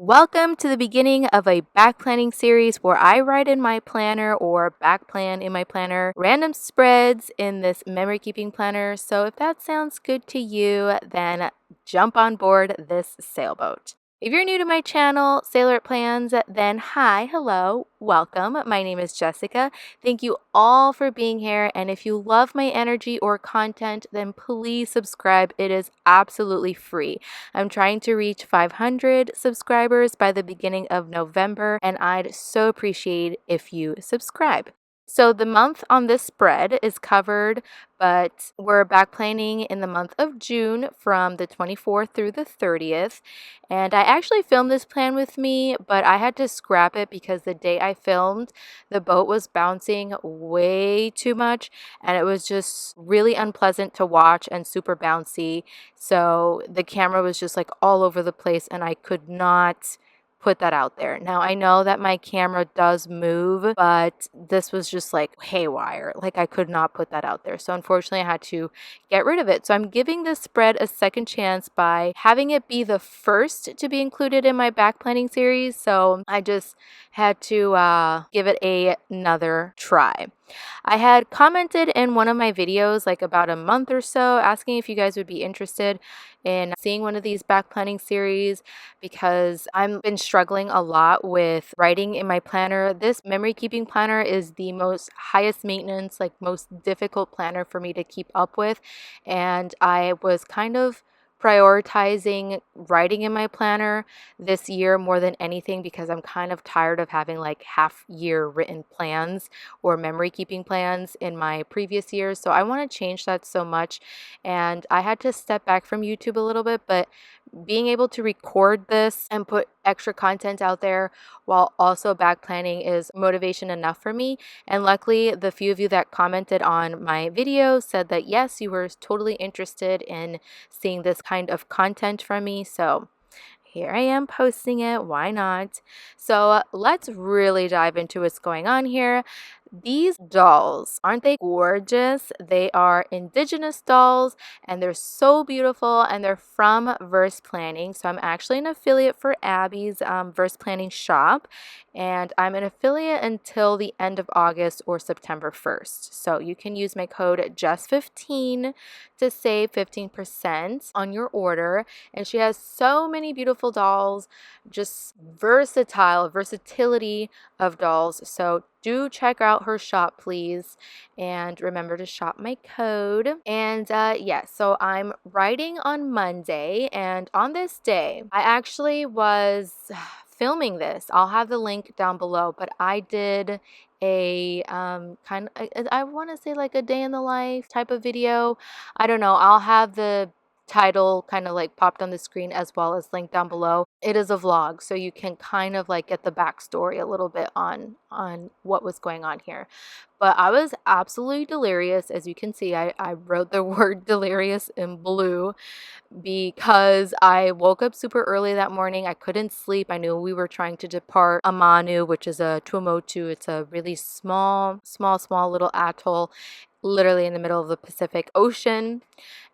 Welcome to the beginning of a back planning series where I write in my planner or back plan in my planner random spreads in this memory keeping planner. So if that sounds good to you, then jump on board this sailboat. If you're new to my channel, Sailorette.Plans, then hi, hello, welcome. My name is Jessica. Thank you all for being here. And if you love my energy or content, then please subscribe. It is absolutely free. I'm trying to reach 500 subscribers by the beginning of November, and I'd so appreciate if you subscribe. So the month on this spread is covered, but we're back planning in the month of June from the 24th through the 30th. And I actually filmed this plan with me, but I had to scrap it because the day I filmed, the boat was bouncing way too much and it was just really unpleasant to watch and super bouncy. So the camera was just like all over the place and I could not put that out there. Now I know that my camera does move, but this was just like haywire. Like I could not put that out there. So unfortunately I had to get rid of it. So I'm giving this spread a second chance by having it be the first to be included in my back planning series. So I just had to give it another try. I had commented in one of my videos like about a month or so asking if you guys would be interested in seeing one of these back planning series because I've been struggling a lot with writing in my planner. This memory keeping planner is the most highest maintenance, like most difficult planner for me to keep up with, and I was kind of prioritizing writing in my planner this year more than anything because I'm kind of tired of having like half year written plans or memory keeping plans in my previous years. So I want to change that so much, and I had to step back from YouTube a little bit, but being able to record this and put extra content out there while also back planning is motivation enough for me. And luckily, the few of you that commented on my video said that yes, you were totally interested in seeing this kind of content from me. So here I am posting it. Why not? So let's really dive into what's going on here. These dolls, aren't they gorgeous? They are indigenous dolls and they're so beautiful and they're from Verse Planning. So I'm actually an affiliate for Abby's Verse Planning shop, and I'm an affiliate until the end of August or September 1st. So you can use my code JESS15 to save 15% on your order. And she has so many beautiful dolls, just versatility of dolls. So do check out her shop, please, and remember to shop my code. And so I'm writing on Monday, and on this day I actually was filming this. I'll have the link down below, but I did a I want to say like a day in the life type of video. I don't know, I'll have the title kind of like popped on the screen as well as linked down below. It is a vlog, so you can kind of like get the backstory a little bit on what was going on here. But I was absolutely delirious. As you can see, I wrote the word delirious in blue because I woke up super early that morning. I couldn't sleep. I knew we were trying to depart Amanu, which is a Tuamotu. It's a really small little atoll literally in the middle of the Pacific Ocean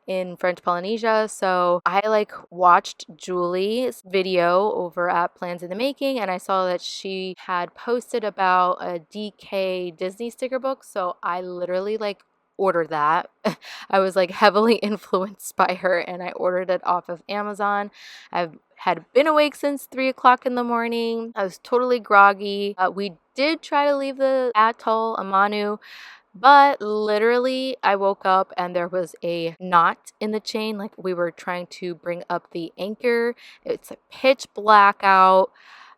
in French Polynesia. So I like watched Julie's video over at Plans in the Making, and I saw that she had posted about a DK Disney sticker book. So I literally like ordered that. I was like heavily influenced by her and I ordered it off of Amazon. I've had been awake since 3 o'clock in the morning. I was totally groggy. We did try to leave the atoll, Amanu, but literally I woke up and there was a knot in the chain. Like we were trying to bring up the anchor. It's a pitch black out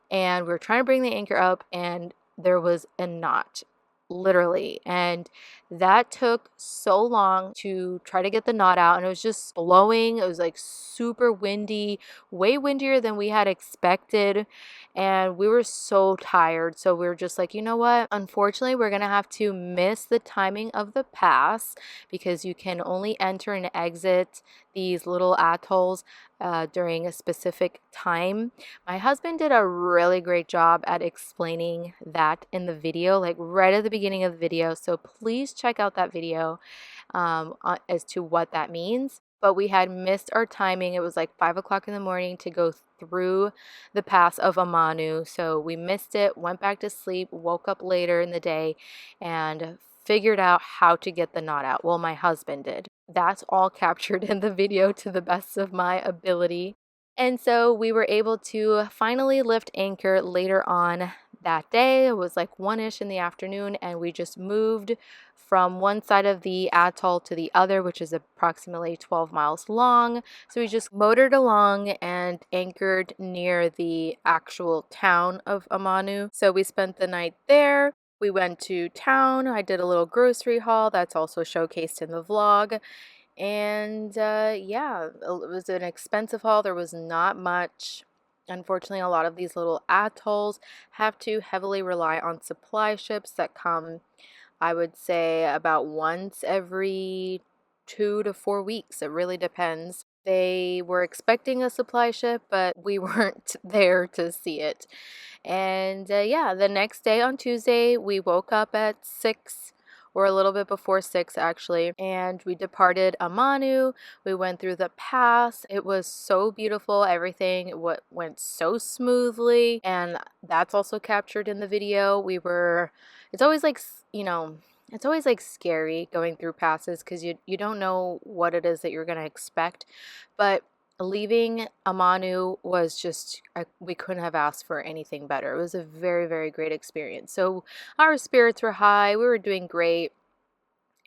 and we were trying to bring the anchor up and there was a knot, literally. And that took so long to try to get the knot out, and it was just blowing. It was like super windy, way windier than we had expected, and we were so tired. So we were just like, you know what, unfortunately we're gonna have to miss the timing of the pass because you can only enter and exit these little atolls during a specific time. My husband did a really great job at explaining that in the video, like right at the beginning of the video. So please check out that video as to what that means. but we had missed our timing. It was like 5 o'clock in the morning to go through the pass of Amanu. So we missed it, went back to sleep, woke up later in the day, and figured out how to get the knot out. Well, my husband did. That's all captured in the video to the best of my ability. And so we were able to finally lift anchor later on that day. It was like 1-ish in the afternoon, and we just moved from one side of the atoll to the other, which is approximately 12 miles long. So we just motored along and anchored near the actual town of Amanu. So we spent the night there. We went to town. I did a little grocery haul that's also showcased in the vlog. And yeah, it was an expensive haul. There was not much. Unfortunately, a lot of these little atolls have to heavily rely on supply ships that come, I would say, about once every 2 to 4 weeks. It really depends. They were expecting a supply ship, but we weren't there to see it. And yeah, the next day on Tuesday, we woke up at 6 or a little bit before 6 actually, and we departed Amanu. We went through the pass. It was so beautiful. Everything went so smoothly, and that's also captured in the video. It's always like, it's always like scary going through passes because you don't know what it is that you're going to expect, but leaving Amanu was just, we couldn't have asked for anything better. It was a very, very great experience. So our spirits were high. We were doing great.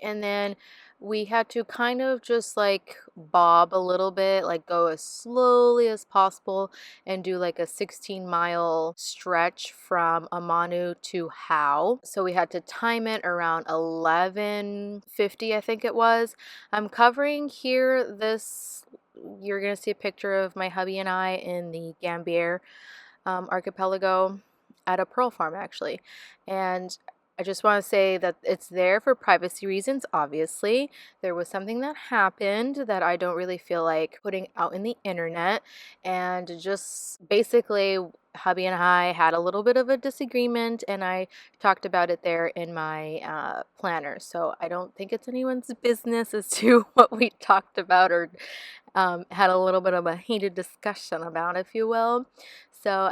And then we had to kind of just like bob a little bit, like go as slowly as possible and do like a 16-mile stretch from Amanu to Hao. So we had to time it around 11:50, I think it was. I'm covering here this, you're going to see a picture of my hubby and I in the Gambier archipelago at a pearl farm actually. And I just want to say that it's there for privacy reasons, obviously. There was something that happened that I don't really feel like putting out in the internet. And just basically, hubby and I had a little bit of a disagreement, and I talked about it there in my planner. So I don't think it's anyone's business as to what we talked about or had a little bit of a heated discussion about, if you will. So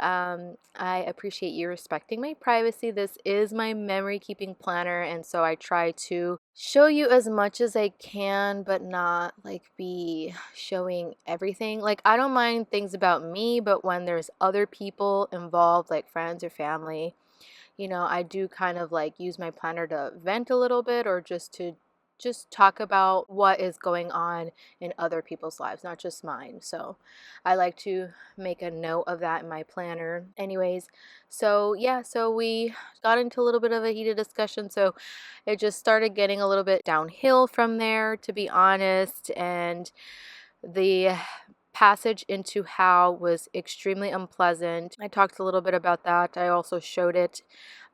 I appreciate you respecting my privacy. This is my memory keeping planner, and so I try to show you as much as I can, but not like be showing everything. Like, I don't mind things about me, but when there's other people involved, like friends or family, I do kind of like use my planner to vent a little bit, or just talk about what is going on in other people's lives, not just mine. So I like to make a note of that in my planner. Anyways, so yeah, so we got into a little bit of a heated discussion. So it just started getting a little bit downhill from there, to be honest. And the passage into Hao was extremely unpleasant. I talked a little bit about that. I also showed it.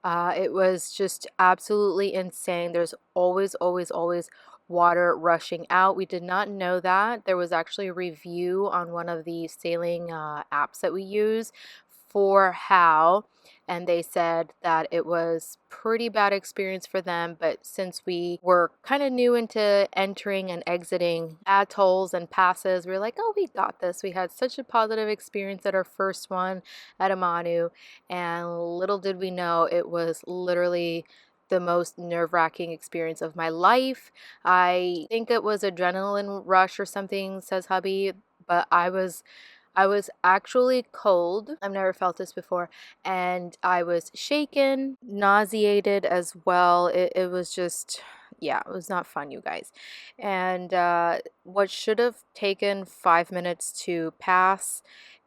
It was just absolutely insane. There's always, always, always water rushing out. We did not know that. There was actually a review on one of the sailing apps that we use for Hao, and they said that it was pretty bad experience for them. But since we were kind of new into entering and exiting atolls and passes, we were like, oh, we got this. We had such a positive experience at our first one at Amanu, and little did we know it was literally the most nerve-wracking experience of my life. I think it was adrenaline rush or something, says hubby, but I was actually cold. I've never felt this before. And I was shaken, nauseated as well. It was just, yeah, it was not fun, you guys. And what should have taken 5 minutes to pass,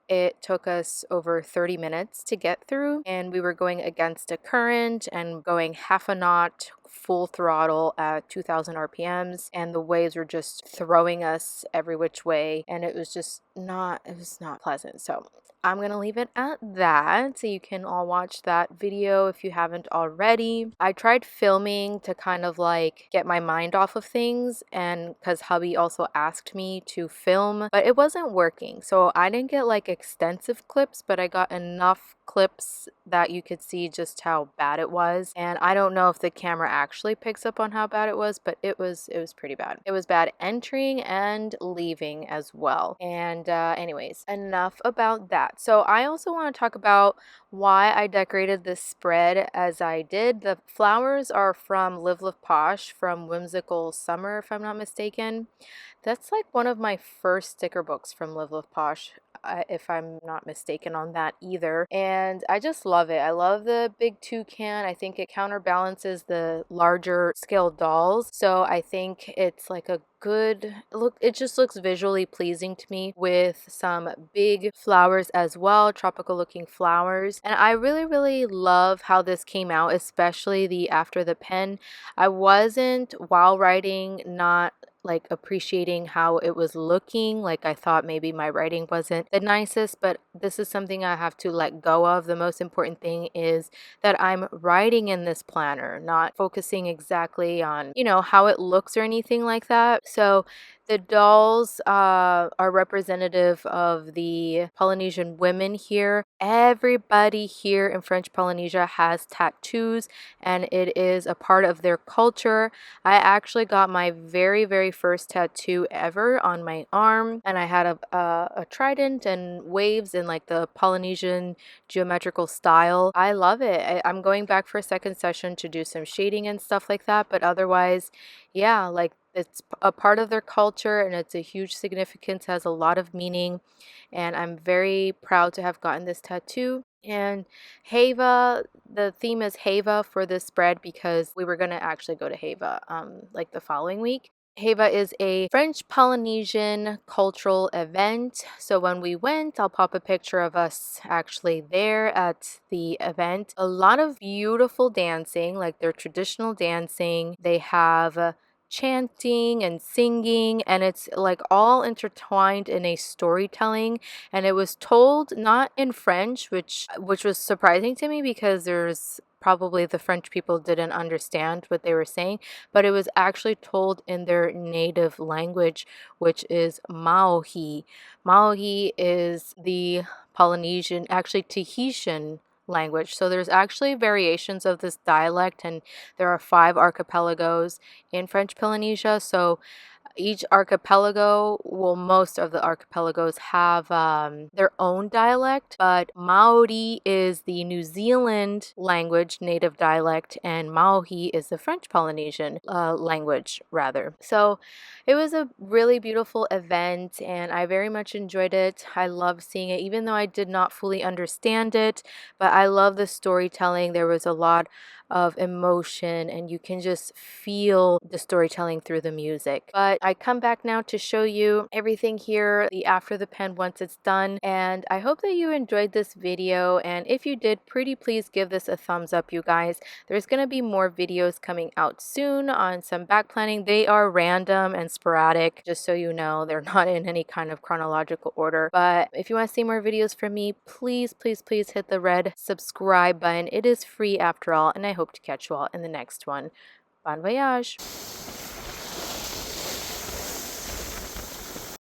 it took us over 30 minutes to get through, and we were going against a current and going half a knot full throttle at 2000 RPMs, and the waves were just throwing us every which way, and it was not pleasant. So I'm gonna leave it at that, so you can all watch that video if you haven't already. I tried filming to kind of like get my mind off of things, and because hubby also asked me to film, but it wasn't working. So I didn't get like extensive clips, but I got enough clips that you could see just how bad it was. And I don't know if the camera actually picks up on how bad it was, but it was pretty bad. It was bad entering and leaving as well. And anyways, enough about that. So I also want to talk about why I decorated this spread as I did. The flowers are from Live.Love.Posh from Whimsical Summer, if I'm not mistaken. That's like one of my first sticker books from Live.Love.Posh, if I'm not mistaken on that either. And I just love it. I love the big toucan. I think it counterbalances the larger scale dolls. So I think it's like a good look. It just looks visually pleasing to me with some big flowers as well, tropical looking flowers. And I really love how this came out, especially the after the pen. I wasn't, while writing, not like appreciating how it was looking. Like I thought maybe my writing wasn't the nicest, but this is something I have to let go of. The most important thing is that I'm writing in this planner, not focusing exactly on, how it looks or anything like that. So the dolls are representative of the Polynesian women here. Everybody here in French Polynesia has tattoos, and it is a part of their culture. I actually got my very first tattoo ever on my arm, and I had a trident and waves in like the Polynesian geometrical style. I love it. I'm going back for a second session to do some shading and stuff like that, but otherwise, yeah, like it's a part of their culture and it's a huge significance, has a lot of meaning, and I'm very proud to have gotten this tattoo. And Heiva, the theme is Heiva for this spread because we were going to actually go to Heiva like the following week. Heiva is a French Polynesian cultural event. So when we went, I'll pop a picture of us actually there at the event. A lot of beautiful dancing, like their traditional dancing. They have chanting and singing, and it's like all intertwined in a storytelling, and it was told not in French, which was surprising to me because there's probably the French people didn't understand what they were saying, but it was actually told in their native language, which is Maohi. Maohi is the Polynesian, actually Tahitian language. So there's actually variations of this dialect, and there are 5 archipelagos in French Polynesia. So each archipelago, well, most of the archipelagos have their own dialect, but Maori is the New Zealand language native dialect, and Maohi is the French Polynesian language, rather. So it was a really beautiful event, and I very much enjoyed it. I love seeing it, even though I did not fully understand it, but I love the storytelling. There was a lot of emotion, and you can just feel the storytelling through the music. But I come back now to show you everything here, the after the pen once it's done, and I hope that you enjoyed this video, and if you did, pretty please give this a thumbs up, you guys. There's gonna be more videos coming out soon on some back planning. They are random and sporadic, just so you know. They're not in any kind of chronological order, but if you want to see more videos from me, please hit the red subscribe button. It is free after all, and I hope to catch you all in the next one. Bon voyage!